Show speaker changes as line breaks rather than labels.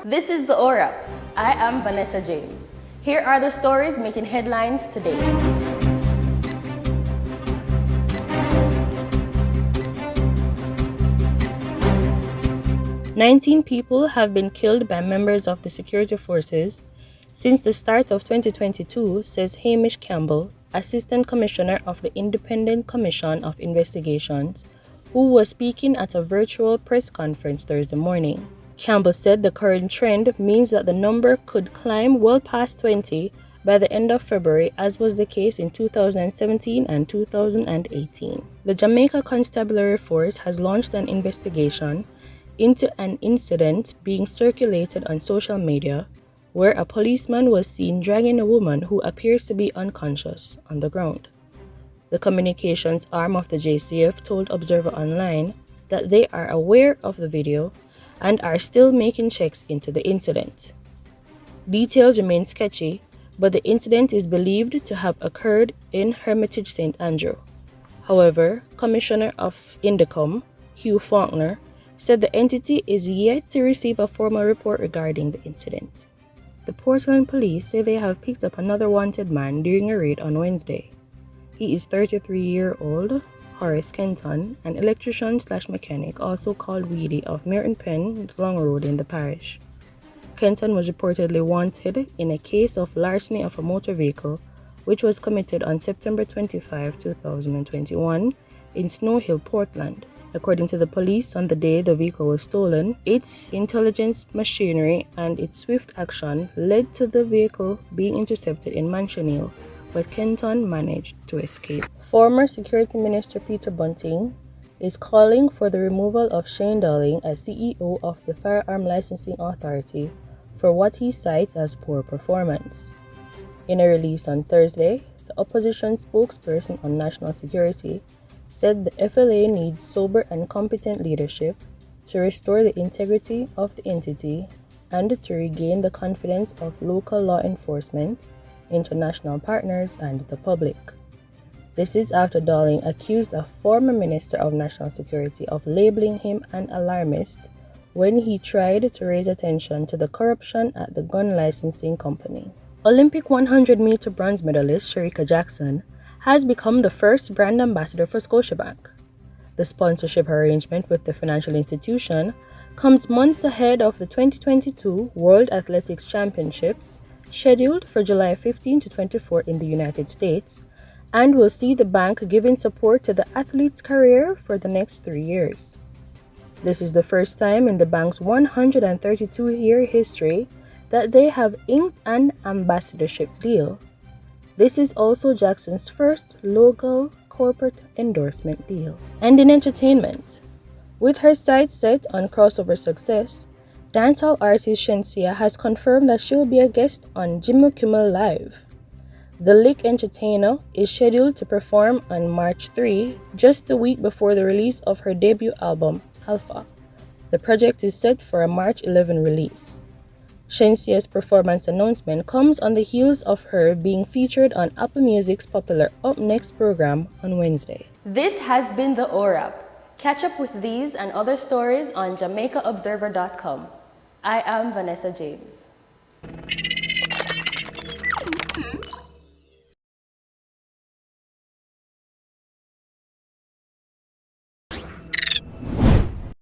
This is the Aura. I am Vanessa James. Here are the stories making headlines today. 19 people have been killed by members of the security forces since the start of 2022, says Hamish Campbell, Assistant Commissioner of the Independent Commission of Investigations, who was speaking at a virtual press conference Thursday morning. Campbell said the current trend means that the number could climb well past 20 by the end of February, as was the case in 2017 and 2018. The Jamaica Constabulary Force has launched an investigation into an incident being circulated on social media where a policeman was seen dragging a woman who appears to be unconscious on the ground. The communications arm of the JCF told Observer Online that they are aware of the video and are still making checks into the incident. Details remain sketchy, but the incident is believed to have occurred in Hermitage St. Andrew. However, Commissioner of Indicom, Hugh Faulkner, said the entity is yet to receive a formal report regarding the incident. The Portland police say they have picked up another wanted man during a raid on Wednesday. He is 33-year-old Horace Kenton, an electrician/mechanic, also called Weedy, of Merton Pen, Long Road in the parish. Kenton was reportedly wanted in a case of larceny of a motor vehicle, which was committed on September 25, 2021 in Snow Hill, Portland. According to the police, on the day the vehicle was stolen, its intelligence machinery and its swift action led to the vehicle being intercepted in Manchonil, but Kenton managed to escape. Former Security Minister Peter Bunting is calling for the removal of Shane Dowling as CEO of the Firearm Licensing Authority for what he cites as poor performance. In a release on Thursday, the opposition spokesperson on national security said the FLA needs sober and competent leadership to restore the integrity of the entity and to regain the confidence of local law enforcement, international partners, and the public. This is after Dowling accused a former Minister of National Security of labeling him an alarmist when he tried to raise attention to the corruption at the gun licensing company. Olympic 100-meter bronze medalist Sharika Jackson has become the first brand ambassador for Scotiabank. The sponsorship arrangement with the financial institution comes months ahead of the 2022 World Athletics Championships, scheduled for July 15 to 24 in the United States, and will see the bank giving support to the athlete's career for the next 3 years. This is the first time in the bank's 132-year history that they have inked an ambassadorship deal. This is also Jackson's first local corporate endorsement deal. And in entertainment, with her sights set on crossover success, dancehall artist Shenziya has confirmed that she'll be a guest on Kimmel Live. The Lick entertainer is scheduled to perform on March 3, just a week before the release of her debut album, Alpha. The project is set for a March 11 release. Shenziya's performance announcement comes on the heels of her being featured on Apple Music's popular Up Next program on Wednesday. This has been the ORAP. Catch up with these and other stories on JamaicaObserver.com. I am Vanessa James.